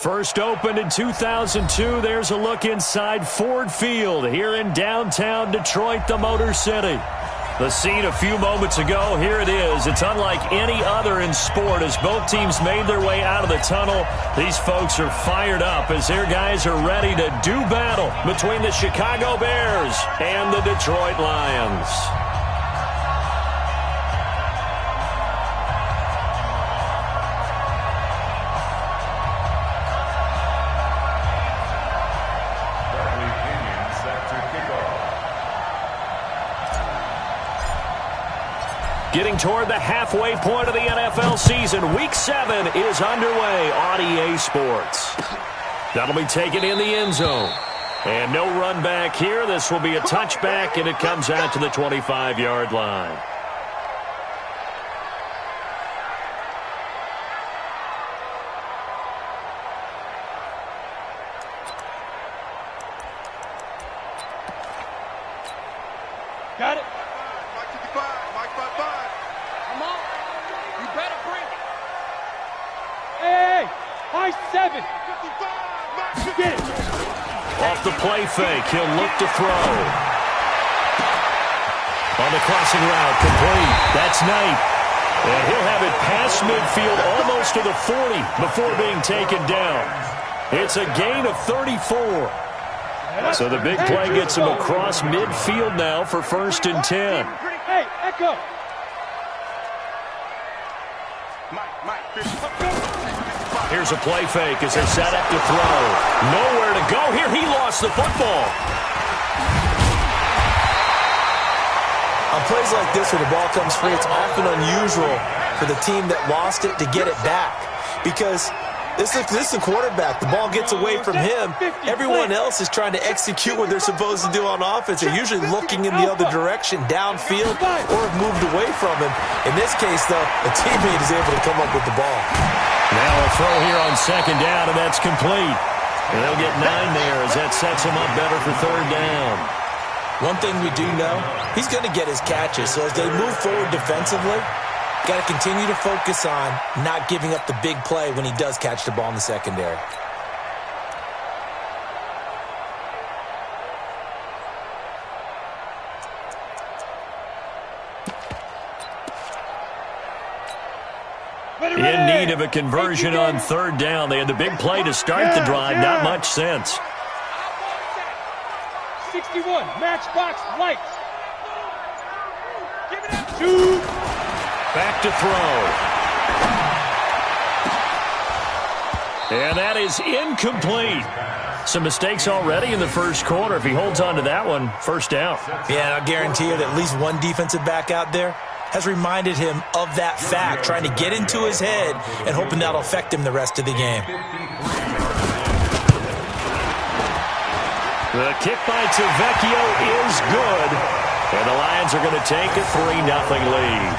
First opened in 2002, there's a look inside Ford Field here in downtown Detroit, the Motor City. The scene a few moments ago, here it is. It's unlike any other in sport as both teams made their way out of the tunnel. These folks are fired up as their guys are ready to do battle between the Chicago Bears and the Detroit Lions. Getting toward the halfway point of the NFL season, Week 7 is underway on EA Sports. That'll be taken in the end zone. And no run back here. This will be a touchback, and it comes out to the 25-yard line. Got it. High 7. Get it. Off the play fake, he'll look to throw. On the crossing route, complete. That's Knight. And he'll have it past midfield almost to the 40 before being taken down. It's a gain of 34. So the big play gets him across midfield now for 1st and 10. Hey, Echo. Here's a play fake as they're set up to throw. Nowhere to go here. He lost the football. On plays like this where the ball comes free, it's often unusual for the team that lost it to get it back. Because this is the quarterback. The ball gets away from him. Everyone else is trying to execute what they're supposed to do on offense. They're usually looking in the other direction, downfield, or have moved away from him. In this case, though, a teammate is able to come up with the ball. Now a throw here on 2nd down, and that's complete. And they'll get 9 there as that sets him up better for 3rd down. One thing we do know, he's going to get his catches. So as they move forward defensively, got to continue to focus on not giving up the big play when he does catch the ball in the secondary. In need of a conversion on 3rd down. They had the big play to start the drive. Not much sense. 61, matchbox lights. Give it up. 2. Back to throw. And that is incomplete. Some mistakes already in the first quarter. If he holds on to that one, 1st down. Yeah, I'll guarantee you that at least one defensive back out there has reminded him of that fact, trying to get into his head and hoping that'll affect him the rest of the game. The kick by Tavecchio is good, and the Lions are going to take a 3-0 lead.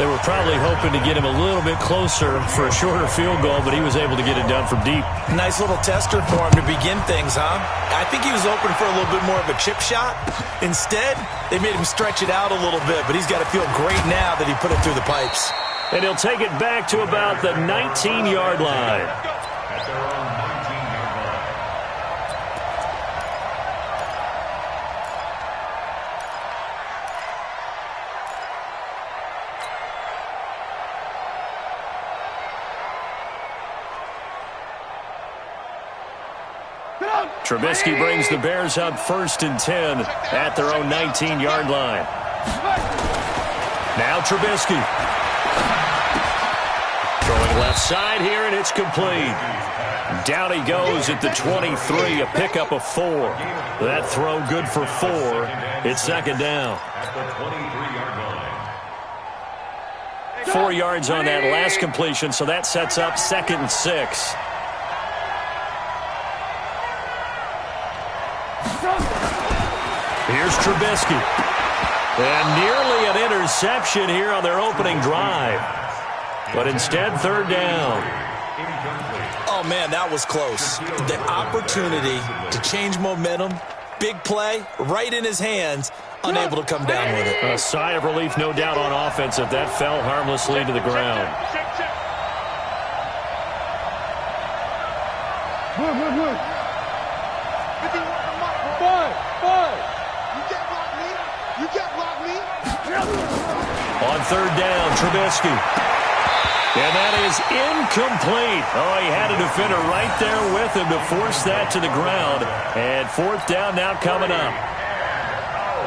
They were probably hoping to get him a little bit closer for a shorter field goal, but he was able to get it done from deep. Nice little tester for him to begin things, huh? I think he was open for a little bit more of a chip shot. Instead, they made him stretch it out a little bit, but he's got to feel great now that he put it through the pipes. And he'll take it back to about the 19-yard line. Trubisky brings the Bears up 1st and 10 at their own 19-yard line. Now Trubisky. Throwing left side here, and it's complete. Down he goes at the 23, a pickup of 4. That throw good for 4. It's 2nd down. 4 yards on that last completion, so that sets up 2nd and 6. Here's Trubisky. And nearly an interception here on their opening drive. But instead, 3rd down. Oh, man, that was close. The opportunity to change momentum, big play, right in his hands, unable to come down with it. A sigh of relief, no doubt, on offense if that fell harmlessly to the ground. Wood. 51 to Mike. 5. You can't block me. On third down, Trubisky. And that is incomplete. Oh, he had a defender right there with him to force that to the ground. And fourth down now coming up.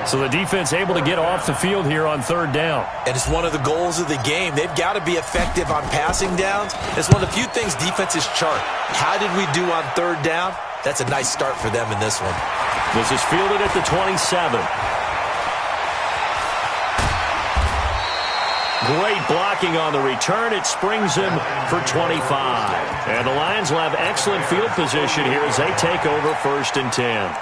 So the defense able to get off the field here on third down. And it's one of the goals of the game. They've got to be effective on passing downs. It's one of the few things defenses chart. How did we do on third down? That's a nice start for them in this one. This is fielded at the 27. Great blocking on the return. It springs him for 25. And the Lions will have excellent field position here as they take over 1st and 10.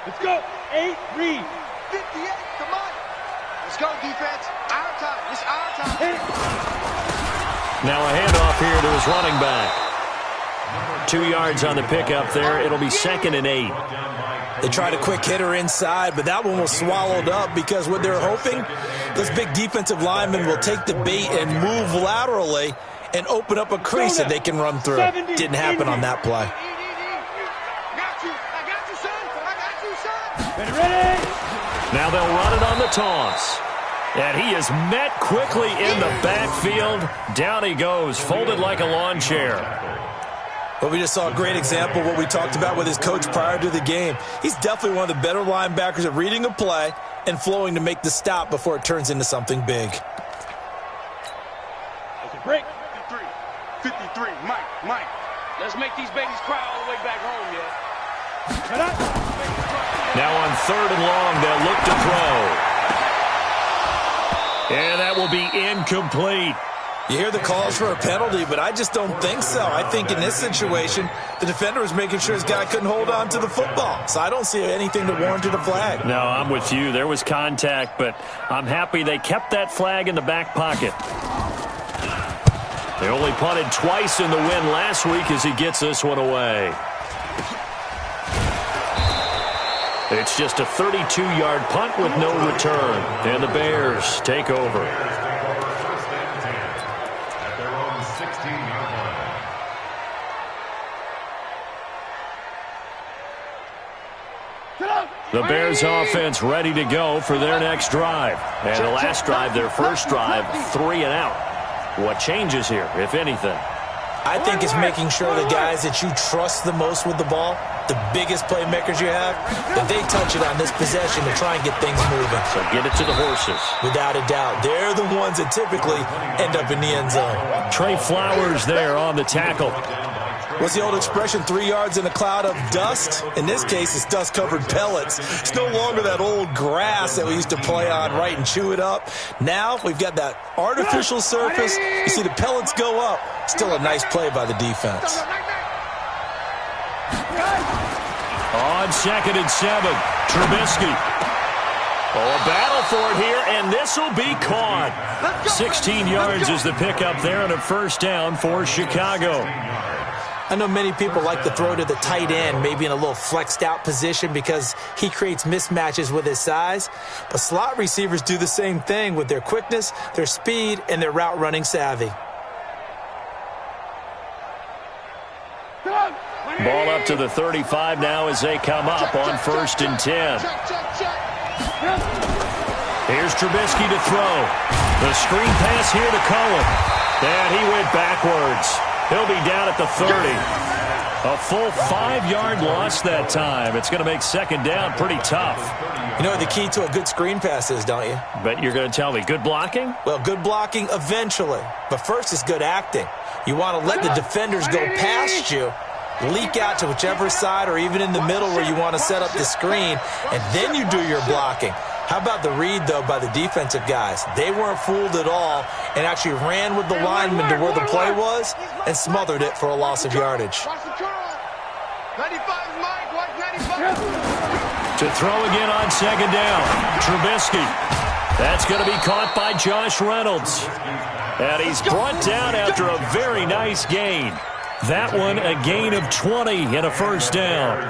Let's go. 8, read. 58, come on. Let's go, defense. Our time. It's our time. Hit it. Now a handoff here to his running back. 2 yards on the pickup there. It'll be 2nd and 8. They tried a quick hitter inside, but that one was swallowed up because what they're hoping, those big defensive linemen will take the bait and move laterally and open up a crease that they can run through. Didn't happen on that play. Ready. Now they'll run it on the toss. And he is met quickly in the backfield. Down he goes, folded like a lawn chair. Well, we just saw a great example of what we talked about with his coach prior to the game. He's definitely one of the better linebackers at reading a play and flowing to make the stop before it turns into something big. Okay, break. 53, Mike. Let's make these babies cry all the way back home, yeah. Now on 3rd and long, they'll look to throw. And that will be incomplete. You hear the calls for a penalty, but I just don't think so. I think in this situation, the defender was making sure his guy couldn't hold on to the football. So I don't see anything to warrant a flag. No, I'm with you. There was contact, but I'm happy they kept that flag in the back pocket. They only punted twice in the win last week as he gets this one away. It's just a 32-yard punt with no return. And the Bears take over. The Bears offense ready to go for their next drive. And the last drive, their first drive, 3 and out. What changes here, if anything? I think it's making sure the guys that you trust the most with the ball, the biggest playmakers you have, that they touch it on this possession to try and get things moving. So get it to the horses. Without a doubt. They're the ones that typically end up in the end zone. Trey Flowers there on the tackle. What's the old expression, 3 yards in a cloud of dust? In this case, it's dust-covered pellets. It's no longer that old grass that we used to play on, right, and chew it up. Now we've got that artificial surface. You see the pellets go up. Still a nice play by the defense. On 2nd and 7, Trubisky. Oh, a battle for it here, and this will be caught. 16 yards is the pickup there and a first down for Chicago. I know many people like to throw to the tight end, maybe in a little flexed out position because he creates mismatches with his size. But slot receivers do the same thing with their quickness, their speed, and their route running savvy. Ball up to the 35 now as they come up on 1st and 10. Here's Trubisky to throw. The screen pass here to Cohen. And he went backwards. He'll be down at the 30. A full 5-yard loss that time. It's going to make 2nd down pretty tough. You know what the key to a good screen pass is, don't you? Bet you're going to tell me. Good blocking? Well, good blocking eventually. But first is good acting. You want to let the defenders go past you, leak out to whichever side or even in the middle where you want to set up the screen, and then you do your blocking. How about the read, though, by the defensive guys? They weren't fooled at all and actually ran with the lineman to where the play was and smothered it for a loss of yardage. 95, Mike. 95. To throw again on 2nd down. Trubisky. That's going to be caught by Josh Reynolds. And he's brought down after a very nice gain. That one a gain of 20 and a first down.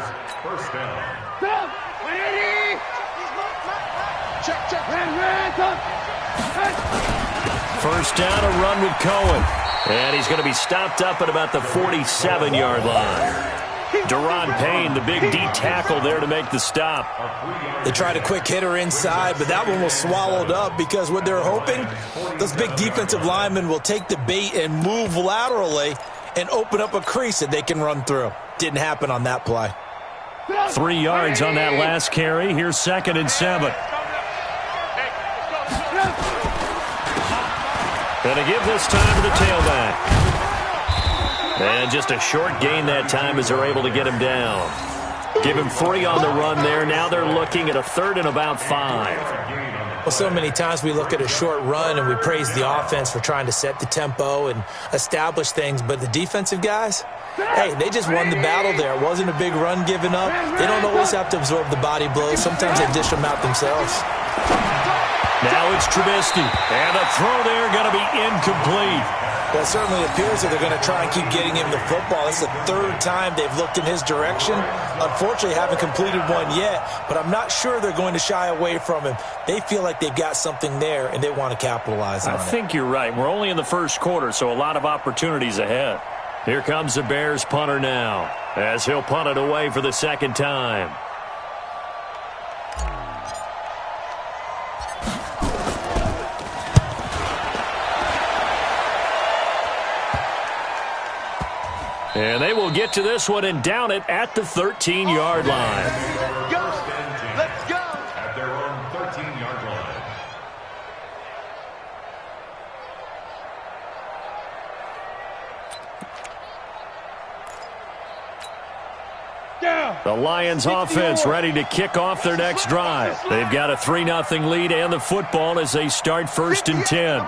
First down, a run with Cohen. And he's going to be stopped up at about the 47-yard line. Deron Payne, the big D tackle there to make the stop. They tried a quick hitter inside, but that one was swallowed up because what they're hoping, those big defensive linemen will take the bait and move laterally and open up a crease that they can run through. Didn't happen on that play. 3 yards on that last carry. Here's 2nd and 7. Going to give this time to the tailback. And just a short gain that time as they're able to get him down. Give him 3 on the run there. Now they're looking at a 3rd and about 5. Well, so many times we look at a short run and we praise the offense for trying to set the tempo and establish things, but the defensive guys, hey, they just won the battle there. It wasn't a big run given up. They don't always have to absorb the body blows. Sometimes they dish them out themselves. Now it's Trubisky, and the throw there going to be incomplete. Well, it certainly appears that they're going to try and keep getting him the football. This is the 3rd time they've looked in his direction. Unfortunately, haven't completed one yet, but I'm not sure they're going to shy away from him. They feel like they've got something there, and they want to capitalize on it. I think you're right. We're only in the first quarter, so a lot of opportunities ahead. Here comes the Bears punter now, as he'll punt it away for the 2nd time. And they will get to this one and down it at the 13-yard line. Go. Let's go. At their own 13-yard line. Down. The Lions offense ready to kick off their next drive. They've got a 3-0 lead and the football as they start 1st and 10.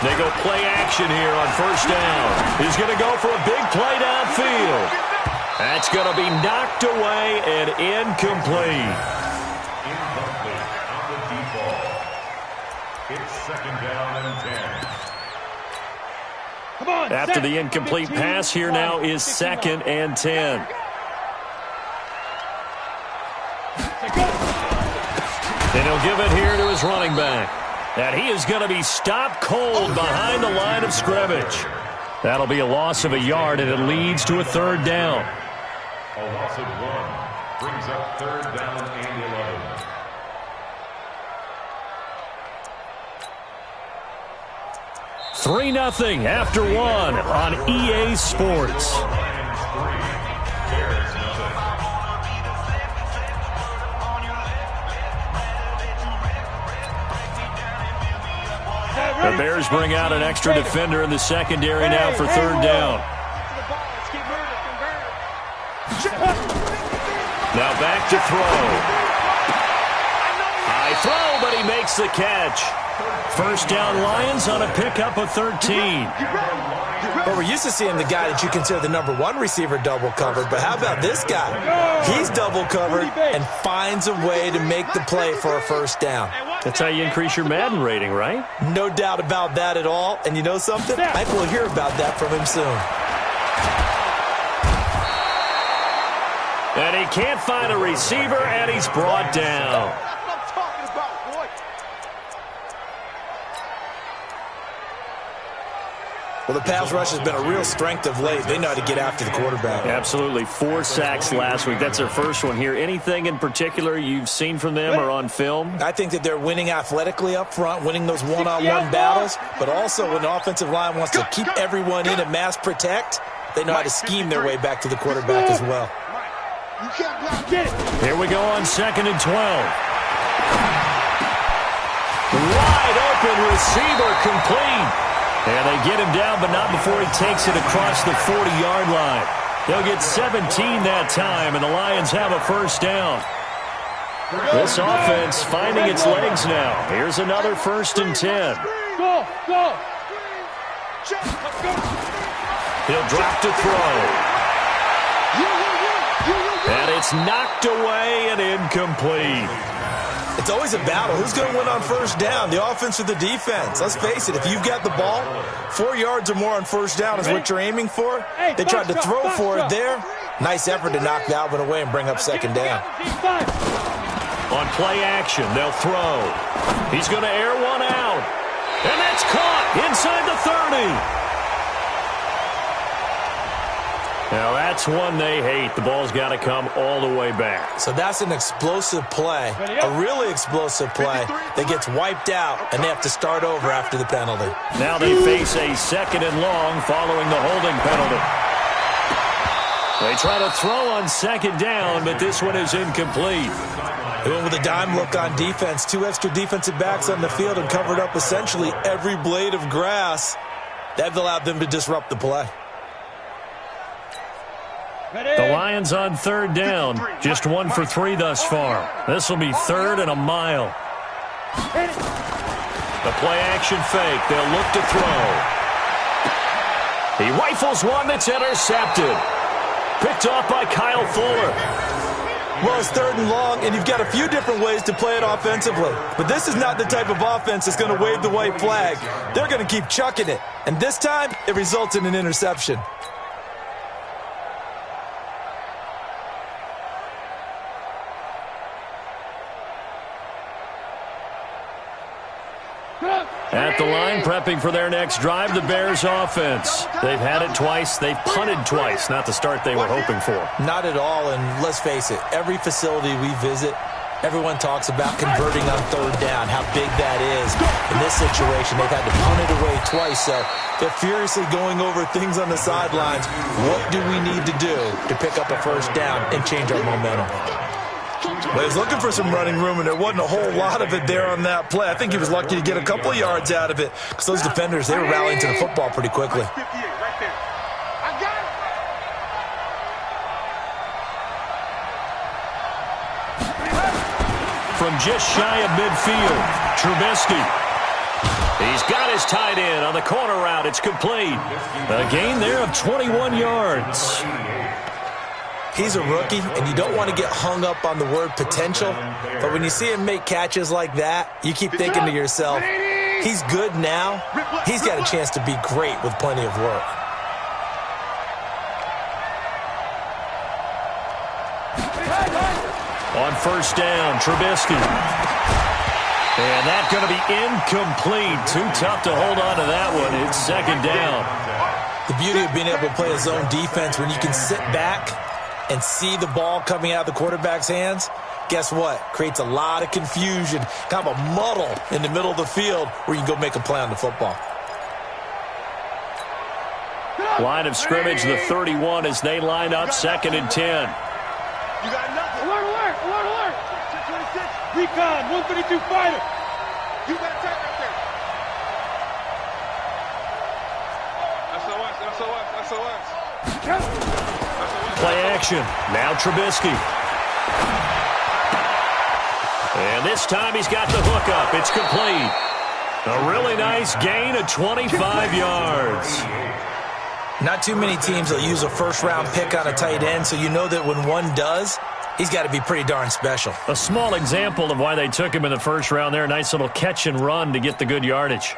They go play action here on 1st down. He's going to go for a big play downfield. That's going to be knocked away and incomplete. Incomplete on the default. It's 2nd down and 10. Come on, After the incomplete pass, here now is 2nd and 10. And he'll give it here to his running back. And he is going to be stopped cold behind the line of scrimmage. That'll be a loss of a yard, and it leads to a 3rd down. A loss of 1 brings up 3rd down and 11. Three 3-0 after 1 on EA Sports. The Bears bring out an extra defender in the secondary now for 3rd down. Now back to throw. High throw, but he makes the catch. 1st down Lions on a pickup of 13. Well, we're used to seeing the guy that you consider the #1 receiver double covered, but how about this guy? He's double covered and finds a way to make the play for a 1st down. That's how you increase your Madden rating, right? No doubt about that at all. And you know something? I think we'll hear about that from him soon. And he can't find a receiver, and he's brought down. That's what I'm talking about, boy. Well, the pass rush has been a real strength of late. They know how to get after the quarterback. Absolutely. 4 sacks last week. That's their first one here. Anything in particular you've seen from them or on film? I think that they're winning athletically up front, winning those one-on-one battles, but also when the offensive line wants to keep everyone in and mass protect, they know how to scheme their way back to the quarterback as well. You can't block. Get it. Here we go on 2nd and 12. Wide open receiver complete. And they get him down, but not before he takes it across the 40-yard line. They'll get 17 that time, and the Lions have a 1st down. This offense finding its legs now. Here's another 1st and 10. Go, go. He'll drop to throw. And it's knocked away and incomplete. It's always a battle. Who's going to win on 1st down, the offense or the defense? Let's face it, if you've got the ball, 4 yards or more on 1st down is what you're aiming for. They tried to throw for it there. Nice effort to knock that one away and bring up 2nd down. On play action, they'll throw. He's going to air one out. And that's caught inside the 30. Now, that's one they hate. The ball's got to come all the way back. So that's an explosive play, a really explosive play that gets wiped out, and they have to start over after the penalty. Now they face a 2nd and long following the holding penalty. They try to throw on 2nd down, but this one is incomplete. They went with a dime look on defense. 2 extra defensive backs on the field and covered up essentially every blade of grass. That allowed them to disrupt the play. The Lions on 3rd down. Just 1 for 3 thus far. This will be 3rd and a mile. The play action fake. They'll look to throw. He rifles one that's intercepted. Picked off by Kyle Fuller. Well, it's 3rd and long, and you've got a few different ways to play it offensively. But this is not the type of offense that's going to wave the white flag. They're going to keep chucking it. And this time, it results in an interception. At the line, prepping for their next drive, the Bears offense. They've had it twice. They've punted twice. Not the start they were hoping for. Not at all, and let's face it, every facility we visit, everyone talks about converting on 3rd down, how big that is. In this situation, they've had to punt it away twice, so they're furiously going over things on the sidelines. What do we need to do to pick up a 1st down and change our momentum? Well, he was looking for some running room, and there wasn't a whole lot of it there on that play. I think he was lucky to get a couple of yards out of it because those defenders, they were rallying to the football pretty quickly. From just shy of midfield, Trubisky. He's got his tight end on the corner route. It's complete. A gain there of 21 yards. He's a rookie, and you don't want to get hung up on the word potential. But when you see him make catches like that, you keep thinking to yourself, he's good now. He's got a chance to be great with plenty of work. On 1st down, Trubisky. And that's going to be incomplete. Too tough to hold on to that one. It's 2nd down. The beauty of being able to play a zone defense when you can sit back and see the ball coming out of the quarterback's hands, guess what? Creates a lot of confusion, kind of a muddle in the middle of the field where you can go make a play on the football. Line of scrimmage, the 31 as they line up 2nd and 10. You got nothing. Alert, alert, alert, alert. 626. Recon, 132 fighter. You got attack right there. SOS. Play action. Now Trubisky. And this time he's got the hook up. It's complete. A really nice gain of 25 yards. Not too many teams will use a 1st-round pick on a tight end, so you know that when one does, he's got to be pretty darn special. A small example of why they took him in the 1st round there. Nice little catch and run to get the good yardage.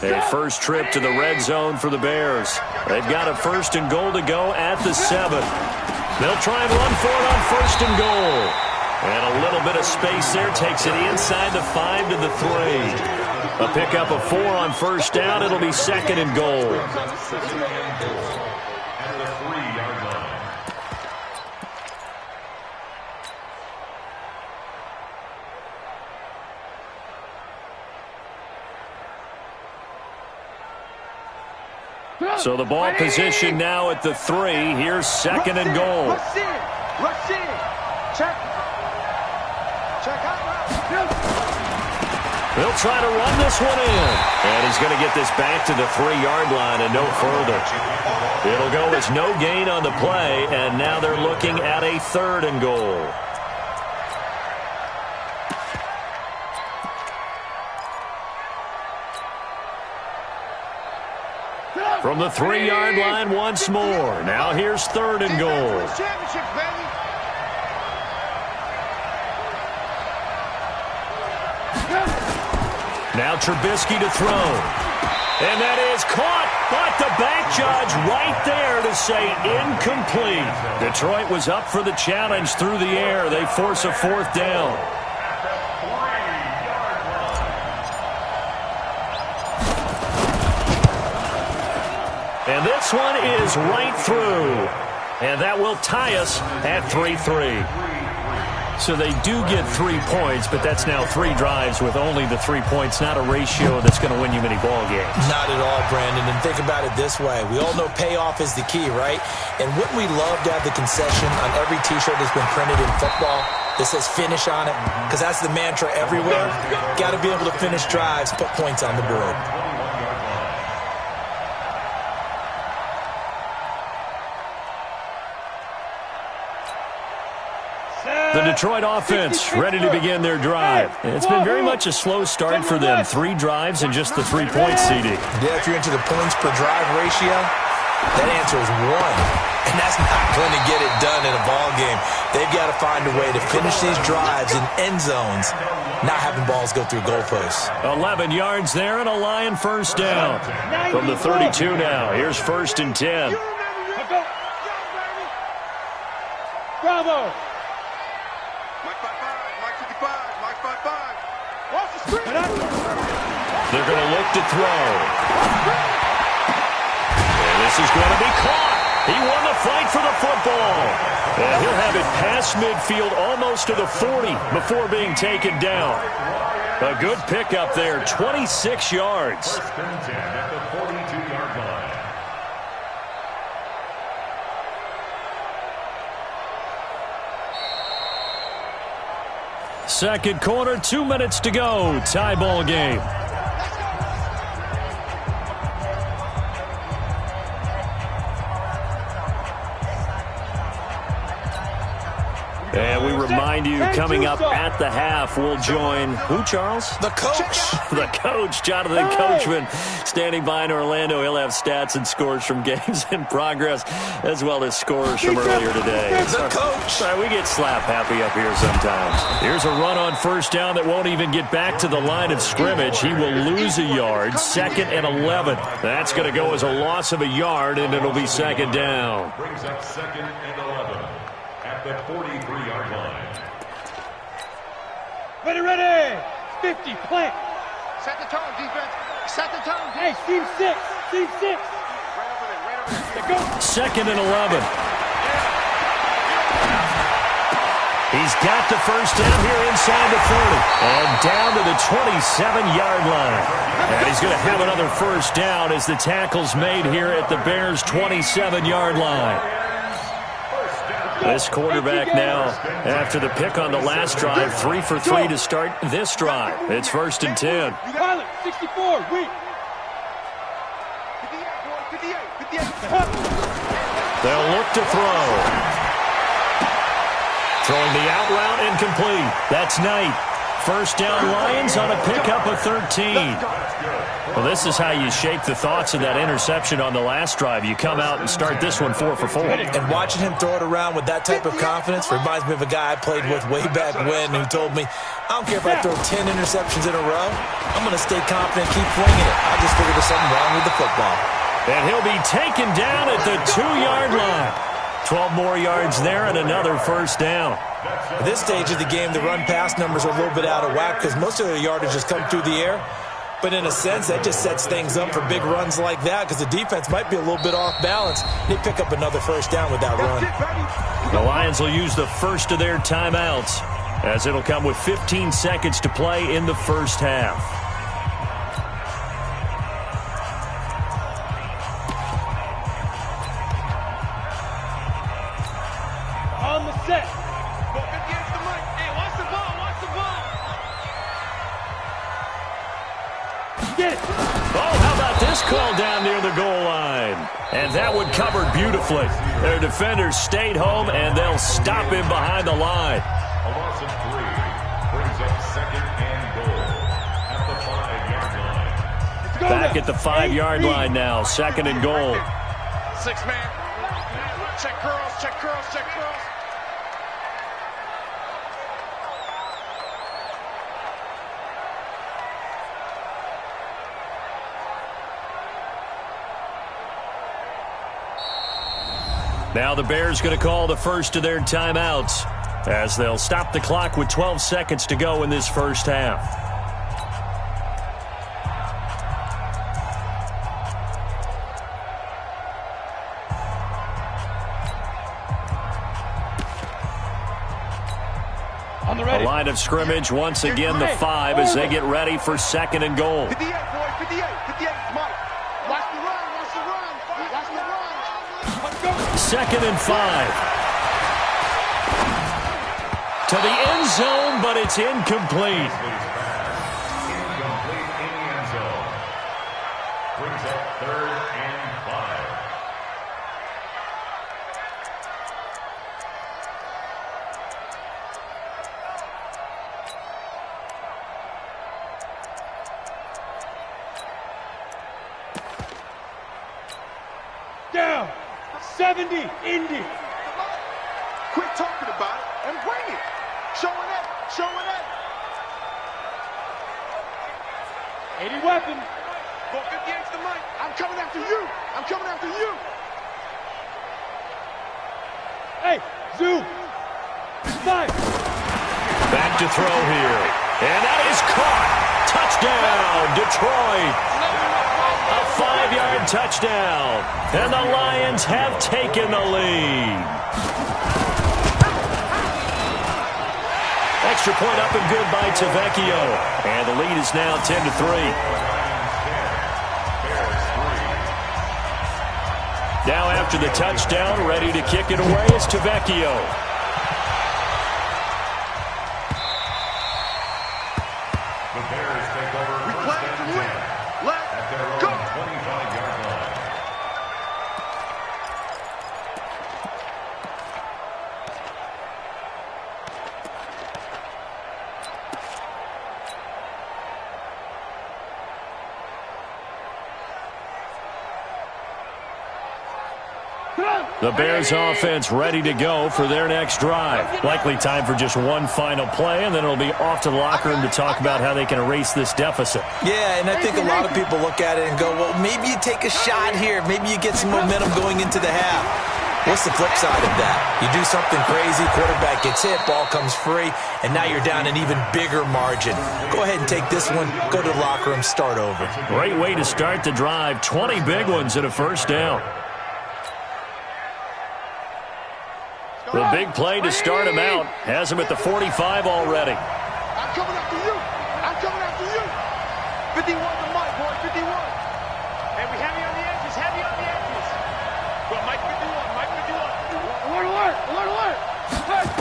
A first trip to the red zone for the Bears. They've got a 1st and goal to go at the 7. They'll try and run for it on 1st and goal. And a little bit of space there takes it inside the 5 to the 3. A pickup of 4 on 1st down. It'll be 2nd and goal. So the ball position now at the 3. Here's 2nd and goal. Rush in. Rush in. Check. Check out. They'll try to run this one in. And he's going to get this back to the 3-yard line and no further. It'll go as no gain on the play, and now they're looking at a 3rd and goal. From the 3-yard line once more. Now here's 3rd and goal. Now Trubisky to throw. And that is caught, but the back judge right there to say incomplete. Detroit was up for the challenge through the air. They force a 4th down. And this one is right through. And that will tie us at 3-3. So they do get 3 points, but that's now 3 drives with only the 3 points, not a ratio that's going to win you many ball games. Not at all, Brandon. And think about it this way. We all know payoff is the key, right? And wouldn't we love to have the concession on every T-shirt that's been printed in football that says finish on it? Because that's the mantra everywhere. Got to be able to finish drives, put points on the board. The Detroit offense ready to begin their drive. It's been very much a slow start for them. 3 drives and just the 3 points, CD. Yeah, if you're into the points per drive ratio, that answer is 1. And that's not going to get it done in a ball game. They've got to find a way to finish these drives in end zones, not having balls go through goalposts. 11 yards there and a Lion first down. From the 32 now, here's 1st and 10. Bravo! They're going to look to throw. And this is going to be caught. He won the fight for the football. And he'll have it past midfield almost to the 40 before being taken down. A good pickup there, 26 yards. 1st and 10 at the 42-yard line. Second quarter, 2 minutes to go. Tie ball game. And we remind you, coming up at the half, we'll join who, Charles? The coach. The coach, Jonathan Coachman, standing by in Orlando. He'll have stats and scores from games in progress, as well as scores from earlier today. The coach. Sorry, we get slap happy up here sometimes. Here's a run on 1st down that won't even get back to the line of scrimmage. He will lose a yard. 2nd and 11. That's going to go as a loss of a yard, and it'll be 2nd down. Brings up 2nd and 11 at the 43-yard line. Ready! 50, plant. Set the tone, defense. Set the tone. Hey, team 6. Team 6. Right over there. Go. 2nd and 11. He's got the 1st down here inside the 30. And down to the 27-yard line. And he's going to have another 1st down as the tackle's made here at the Bears' 27-yard line. This quarterback now, after the pick on the last drive, 3 for 3 to start this drive. It's 1st and 10. Pilot, 64, weak. 58. They'll look to throw. Throwing the out route incomplete. That's Knight. 1st down Lions on a pickup of 13. Well, this is how you shake the thoughts of that interception on the last drive. You come out and start this one 4 for 4. And watching him throw it around with that type of confidence reminds me of a guy I played with way back when who told me, I don't care if I throw 10 interceptions in a row. I'm going to stay confident, keep flinging it. I just figured there's something wrong with the football. And he'll be taken down at the 2-yard line. 12 more yards there and another 1st down. At this stage of the game, the run-pass numbers are a little bit out of whack because most of the yardage has come through the air. But in a sense, that just sets things up for big runs like that because the defense might be a little bit off balance. They pick up another 1st down with that run. The Lions will use the first of their timeouts as it'll come with 15 seconds to play in the 1st half. On the set. Get it. Oh, how about this call down near the goal line? And that one covered beautifully. Their defenders stayed home, and they'll stop him behind the line. A loss of 3 brings up 2nd and goal at the 5-yard line. Back at the 5-yard line now, 2nd and goal. 6-man. Check curls, check curls, check curls. Now the Bears going to call the first of their timeouts as they'll stop the clock with 12 seconds to go in this first half. The line of scrimmage, once again, the 5 as they get ready for second and goal. 58, boy, 58, 58, Mike. Watch the run, watch the run, watch the run. Let's go. Second and 5. To the end zone, but it's incomplete. Incomplete in the end zone. Brings up 3rd and 5. Down. 70, Indy. Quit talking about it and bring it. Showing it, showing it. 80 weapon. Go 58 to Mike. I'm coming after you. I'm coming after you. Hey, zoom. Five. Back to throw here. And that is caught. Touchdown, Detroit. A 5-yard touchdown. And the Lions have taken the lead. Extra point up and good by Tavecchio. And the lead is now 10-3. Now after the touchdown, ready to kick it away is Tavecchio. The Bears take over first and 10 at their own 25-yard line. The Bears offense ready to go for their next drive. Likely time for just one final play, and then it'll be off to the locker room to talk about how they can erase this deficit. Yeah, and I think a lot of people look at it and go, well, maybe you take a shot here. Maybe you get some momentum going into the half. What's the flip side of that? You do something crazy, quarterback gets hit, ball comes free, and now you're down an even bigger margin. Go ahead and take this one, go to the locker room, start over. Great way to start the drive. 20 big ones at a first down. The big play to start him out. Has him at the 45 already. I'm coming after you. I'm coming after you. 51 to Mike, boy, 51. Hey, we heavy on the edges, heavy on the edges. Well, Mike 51, Mike 51. Alert, alert, alert, alert.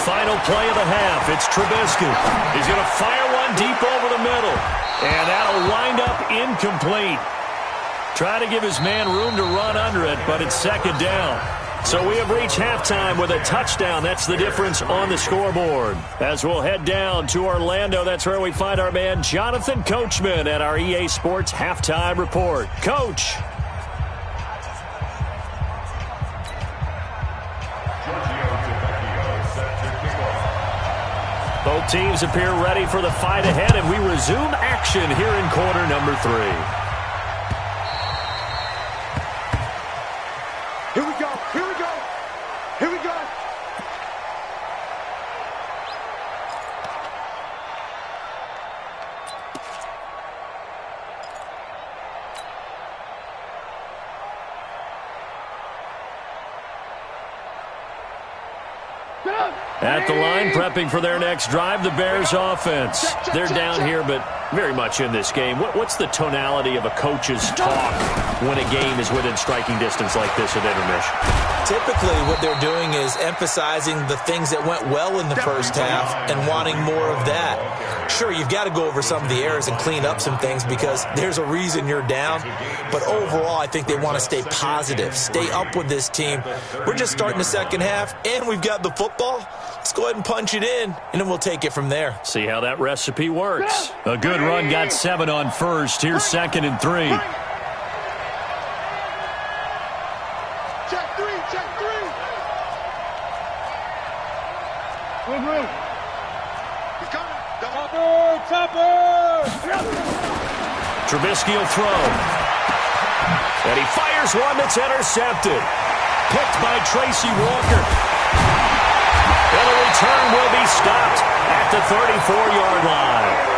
Final play of the half. It's Trubisky. He's going to fire one deep over the middle. And that'll wind up incomplete. Try to give his man room to run under it, but it's second down. So we have reached halftime with a touchdown. That's the difference on the scoreboard. As we'll head down to Orlando, that's where we find our man Jonathan Coachman at our EA Sports Halftime Report. Coach. Both teams appear ready for the fight ahead, and we resume action here in quarter number 3. Here we go. Here we go. Here we go. At the line, prepping for their next drive, the Bears offense. They're down here, but very much in this game. What's the tonality of a coach's talk when a game is within striking distance like this at intermission? Typically, what they're doing is emphasizing the things that went well in the first half and wanting more of that. Sure, you've got to go over some of the errors and clean up some things because there's a reason you're down. But overall, I think they want to stay positive, stay up with this team. We're just starting the second half, and we've got the football. Let's go ahead and punch it in, and then we'll take it from there. See how that recipe works. A good run got 7 on first. Here's second and 3. Check 3, check 3. He's coming. Topper! Trubisky will throw. And he fires one that's intercepted. picked by Tracy Walker. And the return will be stopped at the 34-yard line.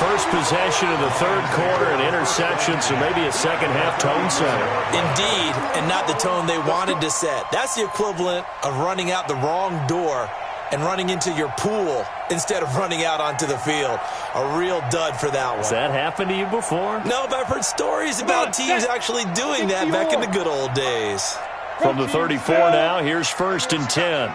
First possession of the third quarter, an interception, so maybe a second-half tone setter. Indeed, and not the tone they wanted to set. That's the equivalent of running out the wrong door and running into your pool instead of running out onto the field. A real dud for that one. Has that happened to you before? No, but I've heard stories about teams actually doing that back in the good old days. From the 34 now, here's 1st and 10.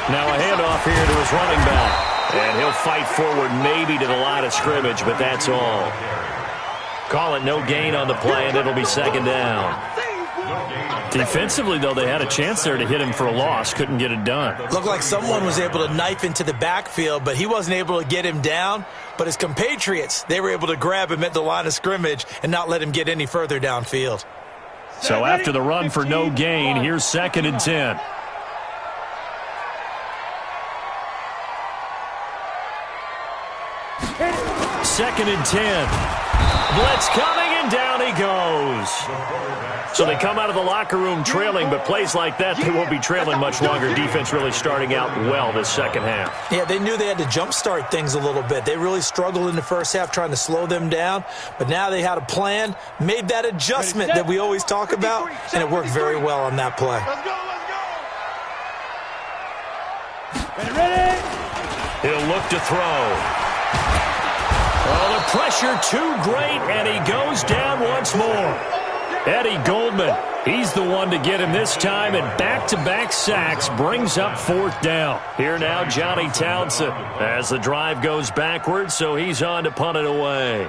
Now a handoff here to his running back. And he'll fight forward maybe to the line of scrimmage, but that's all. Call it no gain on the play, and it'll be 2nd down. Defensively, though, they had a chance there to hit him for a loss. Couldn't get it done. Looked like someone was able to knife into the backfield, but he wasn't able to get him down. But his compatriots, they were able to grab him at the line of scrimmage and not let him get any further downfield. So after the run for no gain, here's 2nd and 10. Second and 10. Blitz coming, and down he goes. So they come out of the locker room trailing, but plays like that, they won't be trailing much longer. Defense really starting out well this second half. Yeah, they knew they had to jumpstart things a little bit. They really struggled in the first half trying to slow them down, but now they had a plan, made that adjustment that we always talk about, and it worked very well on that play. Let's go, let's go. Ready? He'll look to throw. Oh, the pressure too great, and he goes down once more. Eddie Goldman, he's the one to get him this time, and back-to-back sacks brings up 4th down. Here now, Johnny Townsend, as the drive goes backwards, so he's on to punt it away.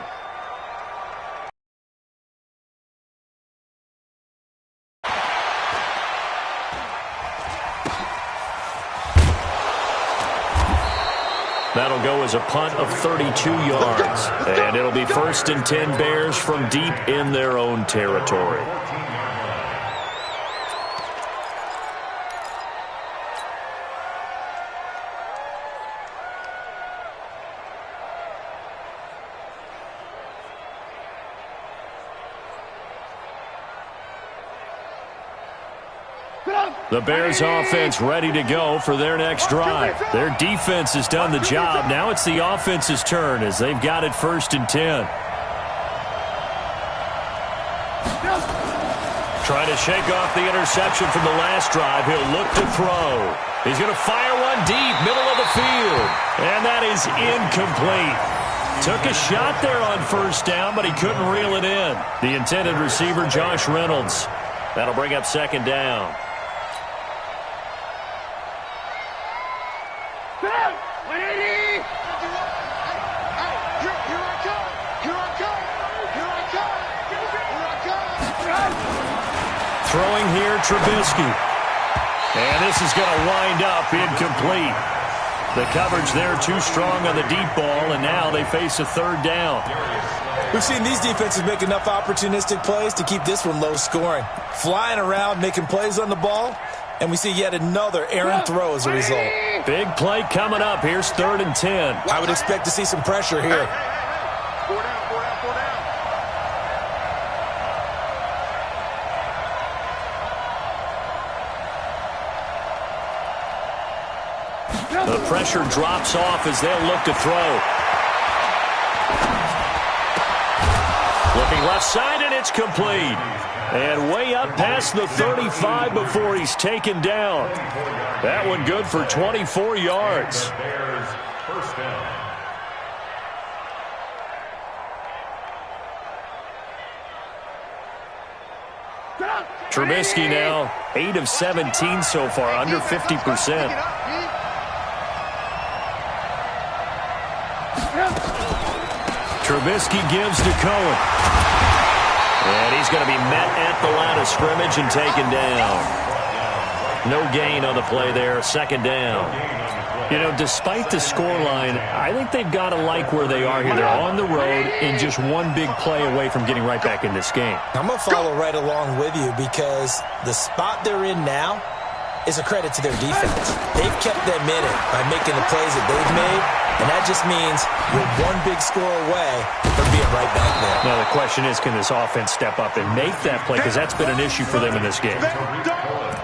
That'll go as a punt of 32 yards. And it'll be 1st and 10 Bears from deep in their own territory. The Bears offense ready to go for their next drive. Their defense has done the job. Now it's the offense's turn as they've got it 1st and 10. Trying to shake off the interception from the last drive. He'll look to throw. He's going to fire one deep, middle of the field. And that is incomplete. Took a shot there on 1st down, but he couldn't reel it in. The intended receiver, Josh Reynolds. That'll bring up 2nd down. Throwing here, Trubisky. And this is going to wind up incomplete. The coverage there too strong on the deep ball, and now they face a 3rd down. We've seen these defenses make enough opportunistic plays to keep this one low scoring. Flying around, making plays on the ball, and we see yet another errant throw as a result. Big play coming up. Here's 3rd and 10. I would expect to see some pressure here. 4 down, 4 down, 4 down. The pressure drops off as they'll look to throw. Looking left side, and it's complete. And way up past the 35 before he's taken down. That one good for 24 yards. Bears, 1st down. Trubisky now 8 of 17 so far, under 50%. Trubisky gives to Cohen. And he's going to be met at the line of scrimmage and taken down. No gain on the play there, 2nd down. You know, despite the scoreline, I think they've got to like where they are here. They're on the road and just one big play away from getting right back in this game. I'm going to follow right along with you because the spot they're in now is a credit to their defense. They've kept them in it by making the plays that they've made, And that just means you're one big score away from being right back there. Now, the question is, can this offense step up and make that play? Because that's been an issue for them in this game.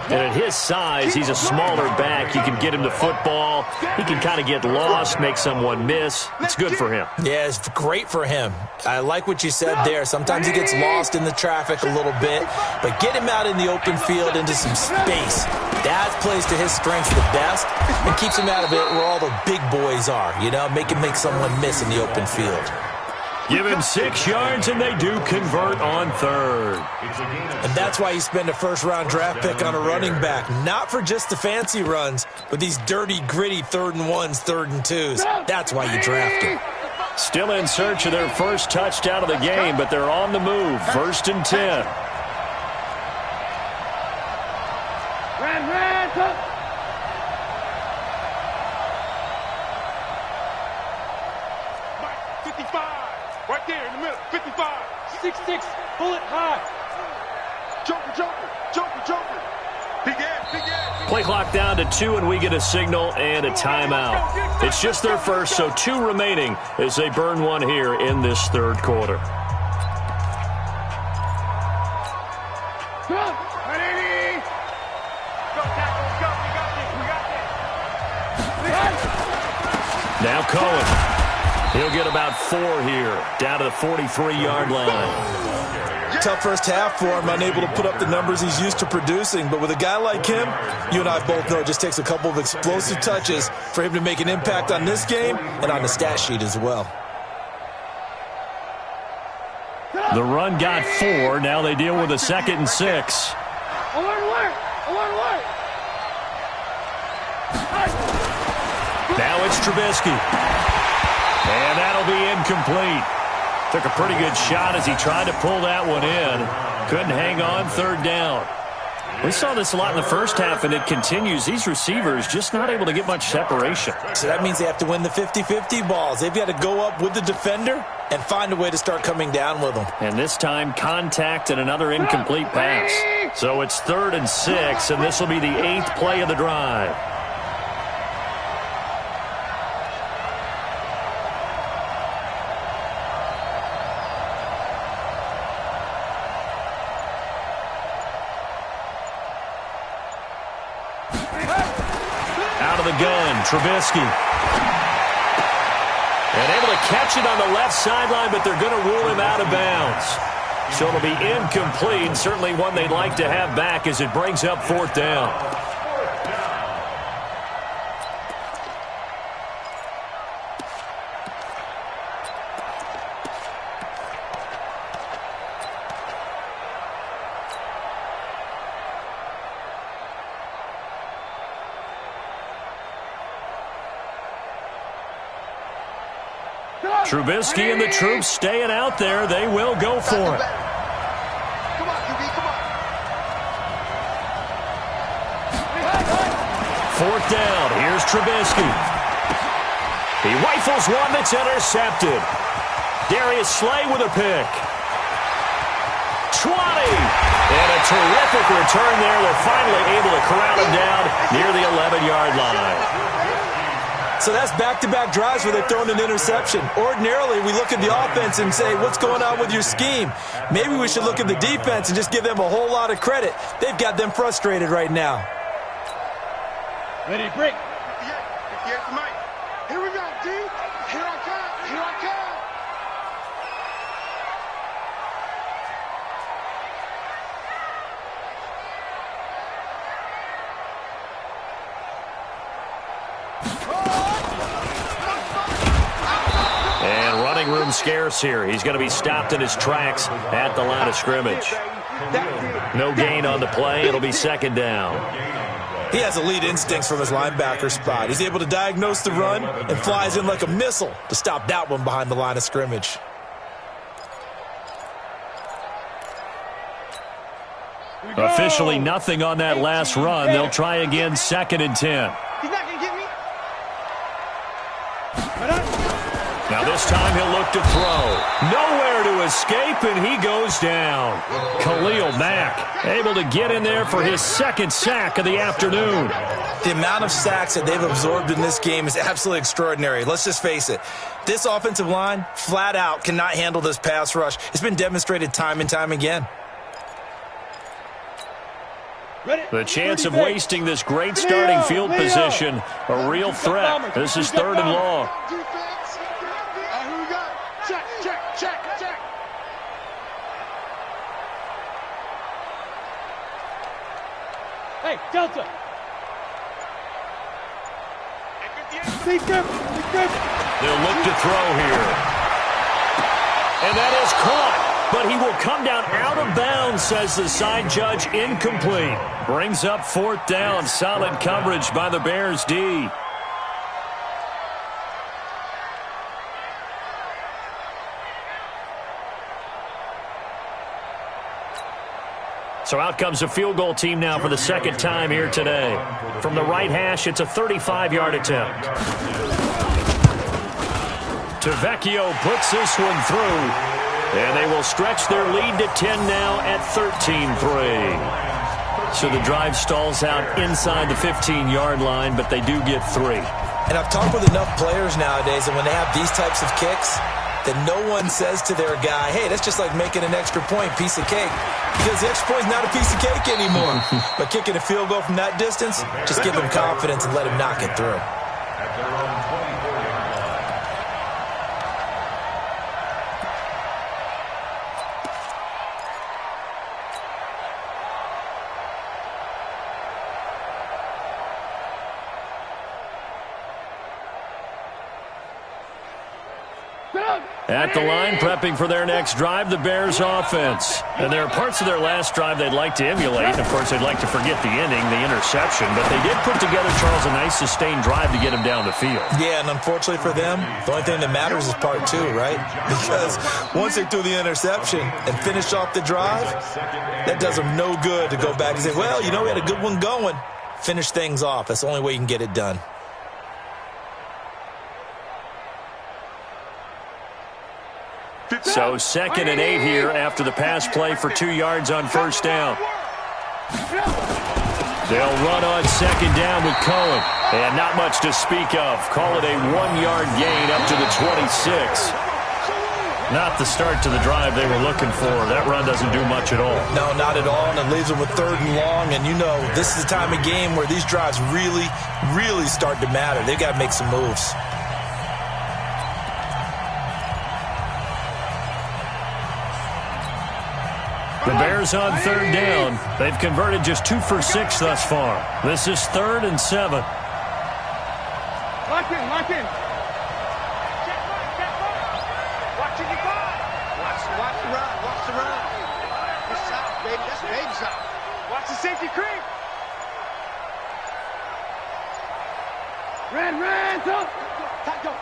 And at his size, he's a smaller back. You can get him the football. He can kind of get lost, make someone miss. It's good for him. Yeah, it's great for him. I like what you said there. Sometimes he gets lost in the traffic a little bit, but get him out in the open field into some space. That plays to his strengths the best and keeps him out of it where all the big boys are, you know, make him make someone miss in the open field. Give him 6 yards, and they do convert on third. And that's why you spend a first-round draft pick on a running back. Not for just the fancy runs, but these dirty, gritty 3rd and 1s, 3rd and 2s. That's why you draft him. Still in search of their first touchdown of the game, but they're on the move. 1st and 10. Ran, touch. Mike, 55. Right there in the middle. 55. 6'6". Bullet high. Joker. Big ass. Play clock down to 2, and we get a signal and a timeout. It's just their first, so 2 remaining as they burn one here in this 3rd quarter. Now Cohen. He'll get about 4 here, down to the 43-yard line. Tough first half for him, unable to put up the numbers he's used to producing. But with a guy like him, you and I both know it just takes a couple of explosive touches for him to make an impact on this game and on the stat sheet as well. The run got 4. Now they deal with a 2nd and 6. Now it's Trubisky. And that'll be incomplete. Took a pretty good shot as he tried to pull that one in. Couldn't hang on 3rd down. We saw this a lot in the first half, and it continues. These receivers just not able to get much separation. So that means they have to win the 50-50 balls. They've got to go up with the defender and find a way to start coming down with them. And this time, contact and another incomplete pass. So it's 3rd and 6, and this will be the 8th play of the drive. Trubisky. And able to catch it on the left sideline, but they're going to rule him out of bounds. So it'll be incomplete, certainly one they'd like to have back as it brings up 4th down. Trubisky and the troops staying out there. They will go for it. Come on, QB, come on. 4th down. Here's Trubisky. He rifles one that's intercepted. Darius Slay with a pick. 20. And a terrific return there. They're finally able to corral him down near the 11-yard line. So that's back-to-back drives where they've thrown an interception. Ordinarily, we look at the offense and say, what's going on with your scheme? Maybe we should look at the defense and just give them a whole lot of credit. They've got them frustrated right now. Ready, break. Yes, Mike. Here we go, D. Here I come. Here I come. And running room scarce here. He's going to be stopped in his tracks at the line of scrimmage. No gain on the play. It'll be 2nd down. He has elite instincts from his linebacker spot. He's able to diagnose the run and flies in like a missile to stop that one behind the line of scrimmage. Officially nothing on that last run. They'll try again, 2nd and 10. He's not going to get me. Now this time he'll look to throw. Nowhere to escape, and he goes down. Khalil Mack able to get in there for his second sack of the afternoon. The amount of sacks that they've absorbed in this game is absolutely extraordinary. Let's just face it. This offensive line, flat out, cannot handle this pass rush. It's been demonstrated time and time again. The chance of wasting this great starting field position, a real threat. This is 3rd and long. Who we got? Check. Hey, Delta. They'll look to throw here. And that is caught. But he will come down out of bounds, says the side judge. Incomplete. Brings up 4th down. Solid coverage by the Bears D. So out comes a field goal team now for the second time here today. From the right hash, it's a 35-yard attempt. Tavecchio puts this one through. And they will stretch their lead to 10 now at 13-3. So the drive stalls out inside the 15-yard line, but they do get 3. And I've talked with enough players nowadays, and when they have these types of kicks, that no one says to their guy, hey, that's just like making an extra point, piece of cake. Because the extra point is not a piece of cake anymore. But kicking a field goal from that distance, just give him confidence and let him knock it through. At the line, prepping for their next drive, the Bears offense. And there are parts of their last drive they'd like to emulate. And, of course, they'd like to forget the ending, the interception. But they did put together, Charles, a nice sustained drive to get him down the field. Yeah, and unfortunately for them, the only thing that matters is part 2, right? Because once they threw the interception and finished off the drive, that does them no good to go back and say, well, you know, we had a good one going. Finish things off. That's the only way you can get it done. So 2nd and 8 here after the pass play for 2 yards on 1st down. They'll run on 2nd down with Cohen. And not much to speak of. Call it a 1-yard gain up to the 26. Not the start to the drive they were looking for. That run doesn't do much at all. No, not at all, and it leaves them with 3rd and long. And you know, this is the time of game where these drives really, really start to matter. They've got to make some moves. The Bears on 3rd down. They've converted just 2 for 6 thus far. This is 3rd and 7. Lock in. Check mark. Watching the ball. Watch the run. It's out, baby. That's baby's out. Watch the safety creep. Ran, go. Tackle.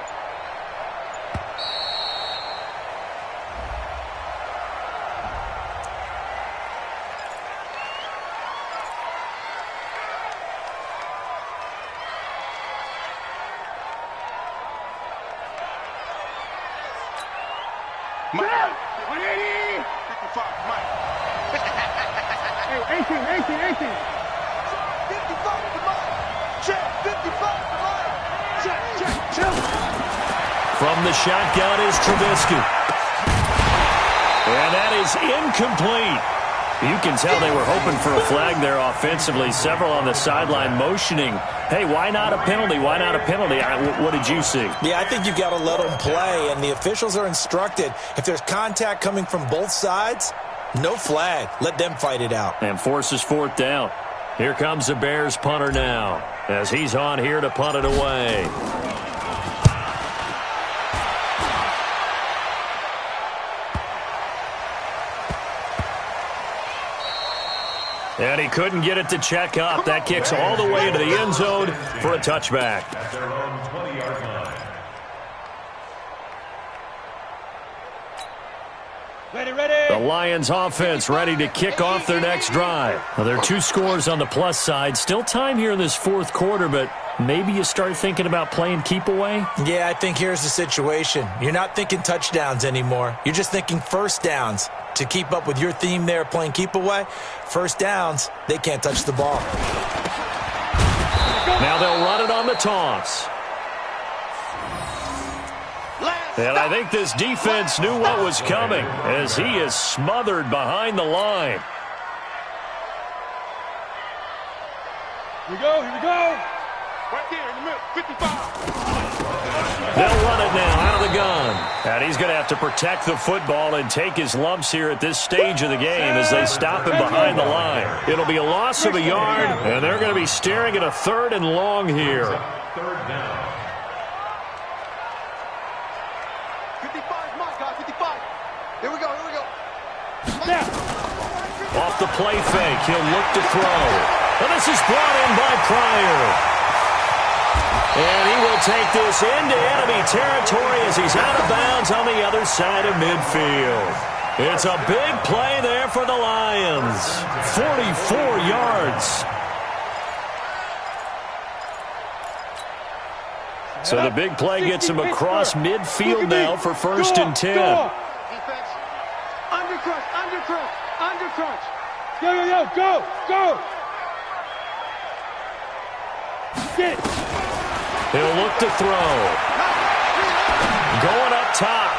Mike. 180. 55, Mike. Hey, 18. 55 to Mike. Check, 55 to Mike. Check. From the shotgun is Trubisky. And that is incomplete. You can tell they were hoping for a flag there offensively. Several on the sideline motioning, hey, why not a penalty? Why not a penalty? What did you see? Yeah, I think you've got to let them play, and the officials are instructed, if there's contact coming from both sides, no flag. Let them fight it out. And forces 4th down. Here comes the Bears punter now as he's on here to punt it away. And he couldn't get it to check up. That kicks all the way into the end zone for a touchback. At their own 20-yard line. Ready. The Lions offense ready to kick off their next drive. Now, there are 2 scores on the plus side. Still time here in this 4th quarter, but maybe you start thinking about playing keep away? Yeah, I think here's the situation. You're not thinking touchdowns anymore. You're just thinking first downs. To keep up with your theme there, playing keep away, first downs, they can't touch the ball. Now they'll run it on the toss. And I think this defense knew what was coming as he is smothered behind the line. Here we go, here we go. Right there in the middle, 55. They'll run it now out of the gun. And he's going to have to protect the football and take his lumps here at this stage of the game as they stop him behind the line. It'll be a loss of a yard, and they're going to be staring at a 3rd and long here. 3rd down. 55, my God, 55. Here we go, here we go. Off the play fake, he'll look to throw. And this is brought in by Pryor. And he will take this into enemy territory as he's out of bounds on the other side of midfield. It's a big play there for the Lions. 44 yards. So the big play gets him across midfield now for 1st and 10. Defense. Under crunch, under crunch, under crunch. Yo, go, go. Get it. He'll look to throw. Going up top.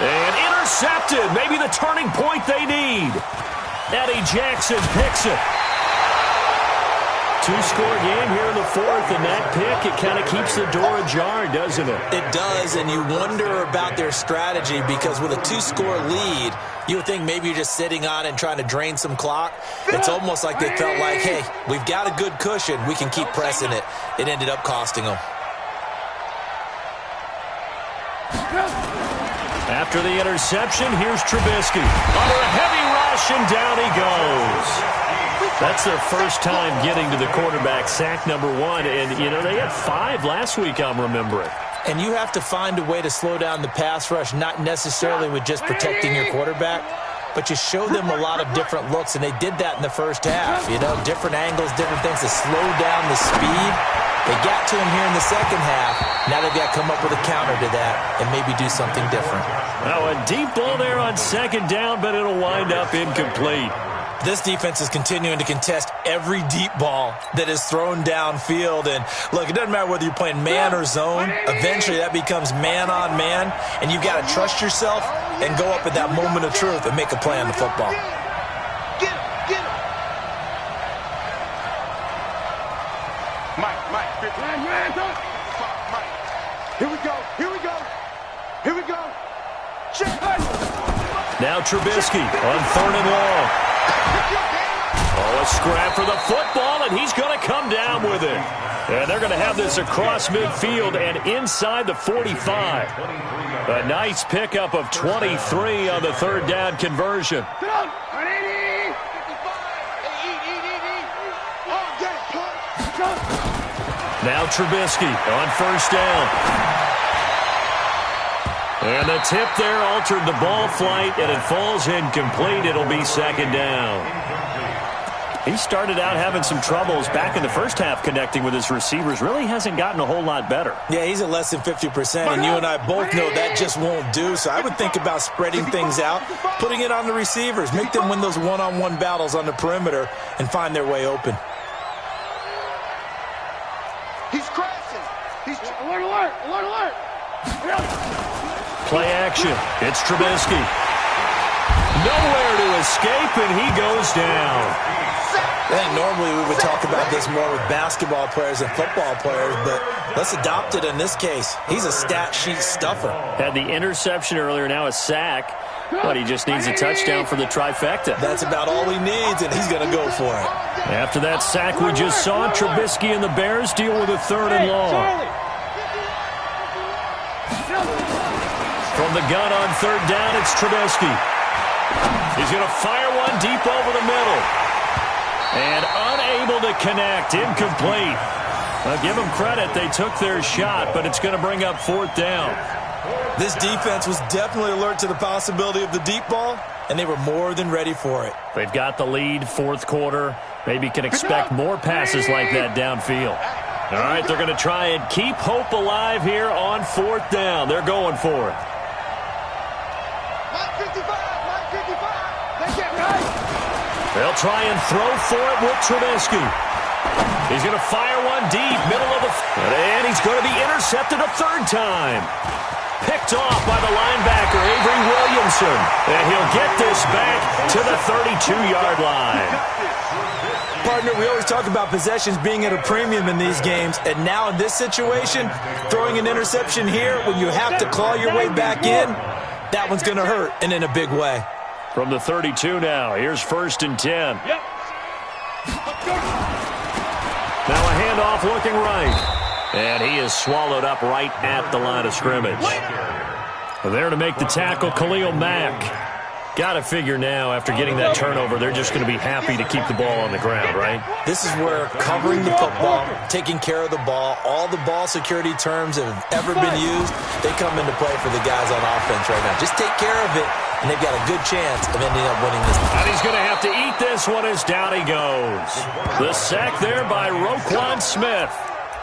And intercepted. Maybe the turning point they need. Eddie Jackson picks it. 2-score game here in the 4th, and that pick, it kind of keeps the door ajar, doesn't it? It does, and you wonder about their strategy because with a 2-score lead, you would think maybe you're just sitting on it and trying to drain some clock. It's almost like they felt like, hey, we've got a good cushion. We can keep pressing it. It ended up costing them. After the interception, here's Trubisky. Under a heavy rush, and down he goes. That's their first time getting to the quarterback, sack number 1. And, you know, they had 5 last week, I'm remembering. And you have to find a way to slow down the pass rush, not necessarily with just protecting your quarterback, but you show them a lot of different looks, and they did that in the first half. You know, different angles, different things to slow down the speed. They got to him here in the second half. Now they've got to come up with a counter to that and maybe do something different. Now a deep ball there on 2nd down, but it'll wind up incomplete. This defense is continuing to contest every deep ball that is thrown downfield. And, look, it doesn't matter whether you're playing man or zone. Eventually that becomes man-on-man, and you've got to trust yourself and go up at that moment of truth and make a play on the football. Get him, get him. Mike, 50. Mike. Here we go, here we go. Here we go. Check. Now Trubisky on 3rd and long. Oh, a scrap for the football, and he's going to come down with it. And they're going to have this across midfield and inside the 45. A nice pickup of 23 on the 3rd down conversion. Now Trubisky on 1st down. And the tip there altered the ball flight, and it falls incomplete. It'll be 2nd down. He started out having some troubles back in the first half connecting with his receivers. Really hasn't gotten a whole lot better. Yeah, he's at less than 50%, and you and I both know that just won't do. So I would think about spreading things out, putting it on the receivers, make them win those one-on-one battles on the perimeter and find their way open. He's crashing. He's Alert, alert, alert, alert. Play action. It's Trubisky. Nowhere to escape, and he goes down. I think normally we would talk about this more with basketball players and football players, but let's adopt it in this case. He's a stat sheet stuffer. Had the interception earlier, now a sack. But he just needs a touchdown for the trifecta. That's about all he needs, and he's going to go for it. After that sack we just saw, Trubisky and the Bears deal with a 3rd and long. From the gun on 3rd down, it's Trubisky. He's going to fire one deep over the middle. And unable to connect, incomplete. I'll give them credit, they took their shot, but it's going to bring up 4th down. This defense was definitely alert to the possibility of the deep ball, and they were more than ready for it. They've got the lead, 4th quarter. Maybe can expect more passes like that downfield. All right, they're going to try and keep hope alive here on 4th down. They're going for it. They'll try and throw for it with Trubisky. He's going to fire one deep, middle of the field, and he's going to be intercepted a 3rd time. Picked off by the linebacker, Avery Williamson. And he'll get this back to the 32-yard line. Partner, we always talk about possessions being at a premium in these games, and now in this situation, throwing an interception here when you have to claw your way back in, that one's going to hurt, and in a big way. From the 32 now, here's 1st and 10. Yep. Now a handoff looking right. And he is swallowed up right at the line of scrimmage. There to make the tackle, Khalil Mack. Got to figure now, after getting that turnover, they're just going to be happy to keep the ball on the ground, right? This is where covering the football, taking care of the ball, all the ball security terms that have ever been used, they come into play for the guys on offense right now. Just take care of it, and they've got a good chance of ending up winning this. And he's going to have to eat this one as down he goes. The sack there by Roquan Smith.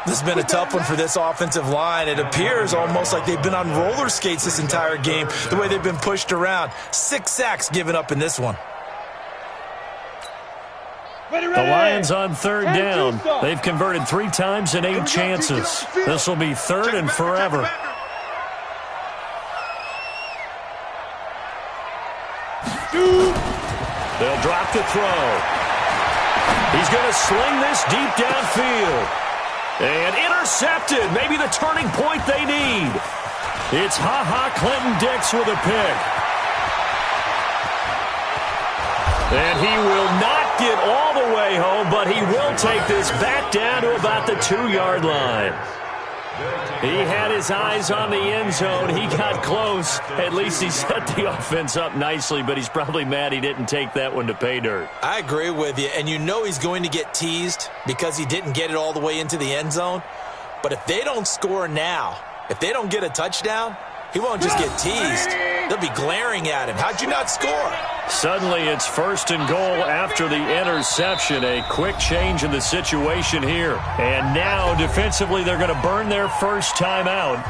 This has been a tough one for this offensive line. It appears almost like they've been on roller skates this entire game, the way they've been pushed around. 6 sacks given up in this one. The Lions on 3rd down. They've converted 3 times in 8 chances. This will be 3rd and forever. They'll drop the throw. He's going to sling this deep downfield. And intercepted. Maybe the turning point they need. It's Clinton Dix with a pick. And he will not get all the way home, but he will take this back down to about the 2-yard line. He had his eyes on the end zone. He got close. At least he set the offense up nicely, but he's probably mad he didn't take that one to pay dirt. I agree with you, and you know he's going to get teased because he didn't get it all the way into the end zone. But if they don't score now, if they don't get a touchdown, he won't just get teased. They'll be glaring at him. How'd you not score? Suddenly it's 1st and goal after the interception. A quick change in the situation here. And now defensively they're going to burn their first time out.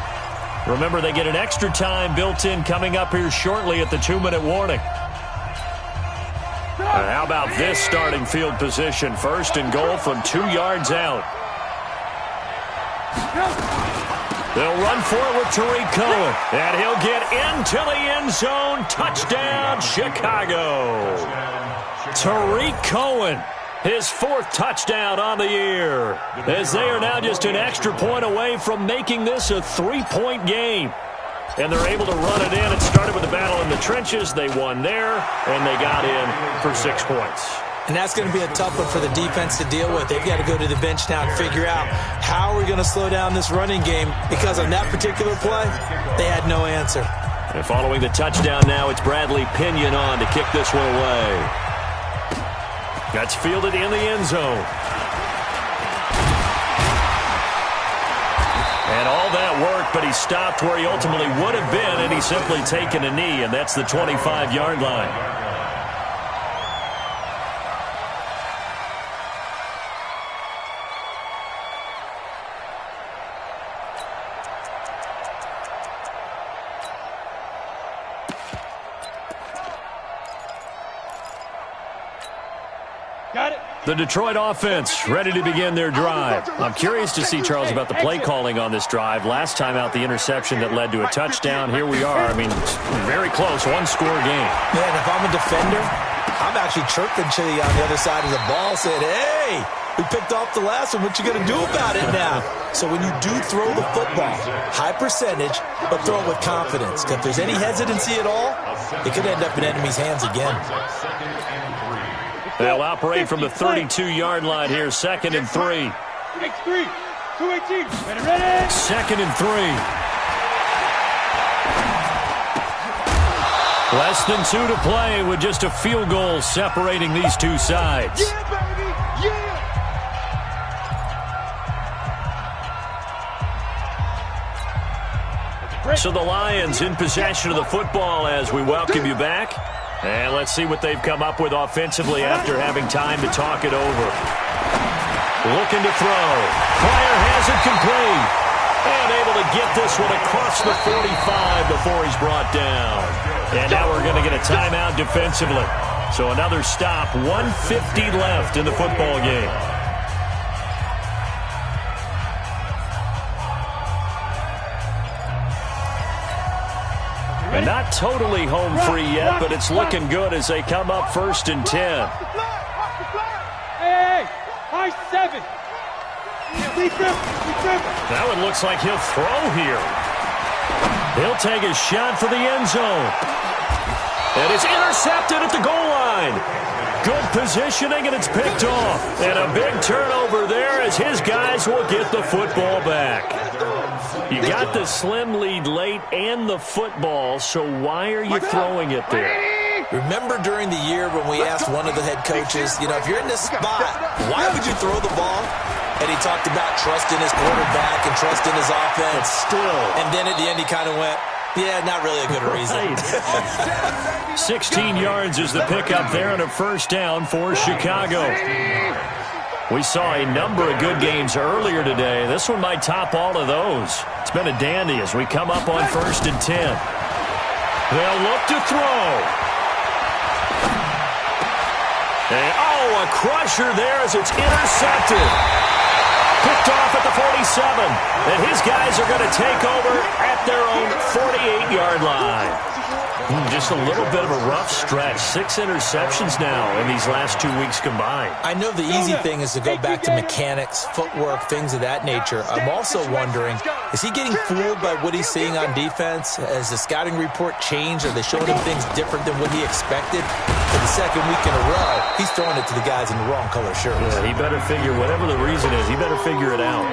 Remember, they get an extra time built in coming up here shortly at the 2-minute warning. How about this starting field position? 1st and goal from 2 yards out. They'll run for it with Tariq Cohen. And he'll get into the end zone. Touchdown, Chicago. Tariq Cohen, his 4th touchdown on the year. As they are now just an extra point away from making this a 3-point game. And they're able to run it in. It started with a battle in the trenches. They won there, and they got in for 6 points. And that's going to be a tough one for the defense to deal with. They've got to go to the bench now and figure out how are we going to slow down this running game, because on that particular play, they had no answer. And following the touchdown now, it's Bradley Pinion on to kick this one away. That's fielded in the end zone. And all that work, but he stopped where he ultimately would have been, and he's simply taken a knee, and that's the 25-yard line. The Detroit offense ready to begin their drive. I'm curious to see, Charles, about the play calling on this drive. Last time out, the interception that led to a touchdown. Here we are. I mean, very close, 1-score game. Man, if I'm a defender, I'm actually chirping Chili on the other side of the ball, saying, hey, we picked off the last one. What you going to do about it now? So when you do throw the football, high percentage, but throw it with confidence. Because if there's any hesitancy at all, it could end up in enemy's hands again. They'll operate from the 32-yard line here. 2nd and 3. Next 3. 2-18. Ready. 2nd and 3. Less than 2 to play with just a field goal separating these two sides. Yeah, baby. Yeah. So the Lions in possession of the football as we welcome you back. And let's see what they've come up with offensively after having time to talk it over. Looking to throw. Fire has it complete. And able to get this one across the 45 before he's brought down. And now we're going to get a timeout defensively. So another stop, 1:50 left in the football game. And not totally home free yet, but it's looking good as they come up 1st and 10. Hey, high 7. That one looks like he'll throw here. He'll take a shot for the end zone. And it's intercepted at the goal line. Good positioning, and it's picked off. And a big turnover there as his guys will get the football back. You got the slim lead late and the football, so why are you throwing it there? Remember during the year when we asked one of the head coaches, if you're in this spot, why would you throw the ball? And he talked about trusting his quarterback and trusting his offense. But still. And then at the end he kind of went, yeah, not really a good reason. 16 yards is the pickup there on a 1st down for Chicago. We saw a number of good games earlier today. This one might top all of those. It's been a dandy as we come up on 1st and 10. They'll look to throw. And, a crusher there as it's intercepted. Picked off at the 47. And his guys are going to take over at their own 48-yard line. Just a little bit of a rough stretch. 6 interceptions now in these last 2 weeks combined. I know the easy thing is to go back to mechanics, footwork, things of that nature. I'm also wondering, is he getting fooled by what he's seeing on defense? Has the scouting report changed? Are they showing him things different than what he expected? For the 2nd week in a row, he's throwing it to the guys in the wrong color shirts. Yeah, he better figure, whatever the reason is, he better figure it out.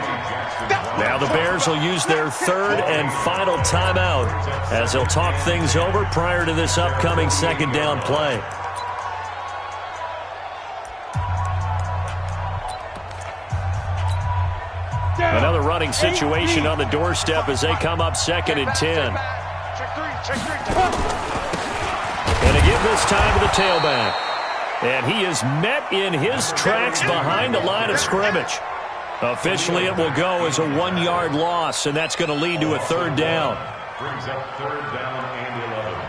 Now the Bears will use their 3rd and final timeout as they'll talk things over prior to this upcoming 2nd down play. Another running situation on the doorstep as they come up 2nd and 10. And again this time to the tailback. And he is met in his tracks behind the line of scrimmage. Officially, it will go as a 1-yard loss, and that's going to lead to a 3rd down. Brings up 3rd down and 11.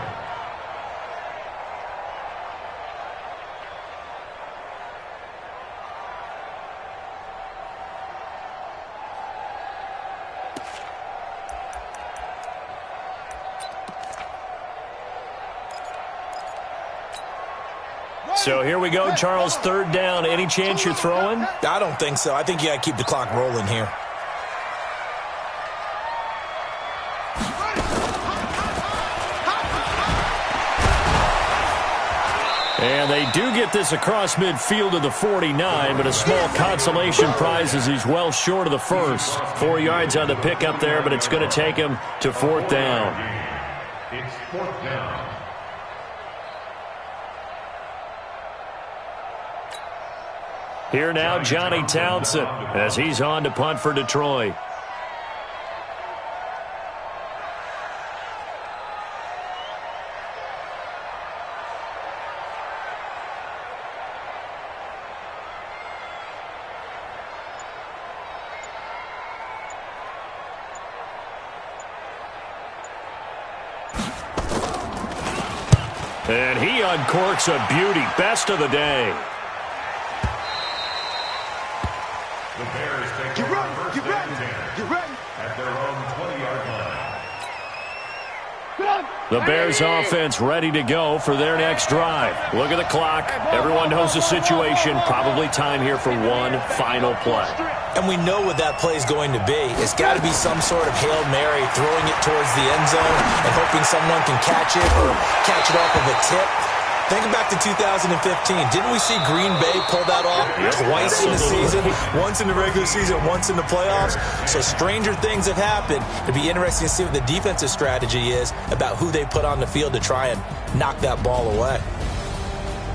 So here we go, Charles, 3rd down. Any chance you're throwing? I don't think so. I think you got to keep the clock rolling here. And they do get this across midfield to the 49, but a small consolation prize as he's well short of the 1st. 4 yards on the pickup there, but it's going to take him to 4th down. It's 4th down. Here now, Johnny Townsend, as he's on to punt for Detroit. And he uncorks a beauty. Best of the day. The Bears take over 1st and 10 at their own 20-yard line. The Bears offense ready to go for their next drive. Look at the clock. Everyone knows the situation. Probably time here for one final play. And we know what that play is going to be. It's got to be some sort of Hail Mary, throwing it towards the end zone and hoping someone can catch it or catch it off of a tip. Think back to 2015. Didn't we see Green Bay pull that off twice in the season? Once in the regular season, once in the playoffs. So stranger things have happened. It'd be interesting to see what the defensive strategy is about who they put on the field to try and knock that ball away.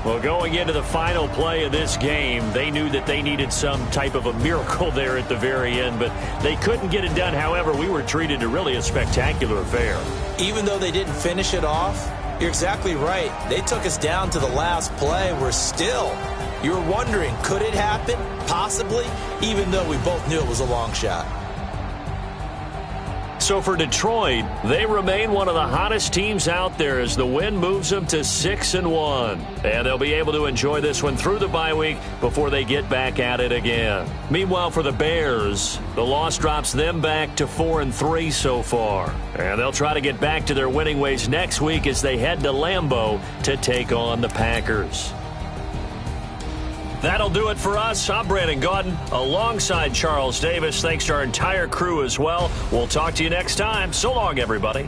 Well, going into the final play of this game, they knew that they needed some type of a miracle there at the very end, but they couldn't get it done. However, we were treated to really a spectacular affair. Even though they didn't finish it off, you're exactly right. They took us down to the last play. We're still You were wondering, could it happen? Possibly, even though we both knew it was a long shot. So for Detroit, they remain one of the hottest teams out there as the win moves them to 6-1. And they'll be able to enjoy this one through the bye week before they get back at it again. Meanwhile, for the Bears, the loss drops them back to 4-3 so far. And they'll try to get back to their winning ways next week as they head to Lambeau to take on the Packers. That'll do it for us. I'm Brandon Gaudin alongside Charles Davis. Thanks to our entire crew as well. We'll talk to you next time. So long, everybody.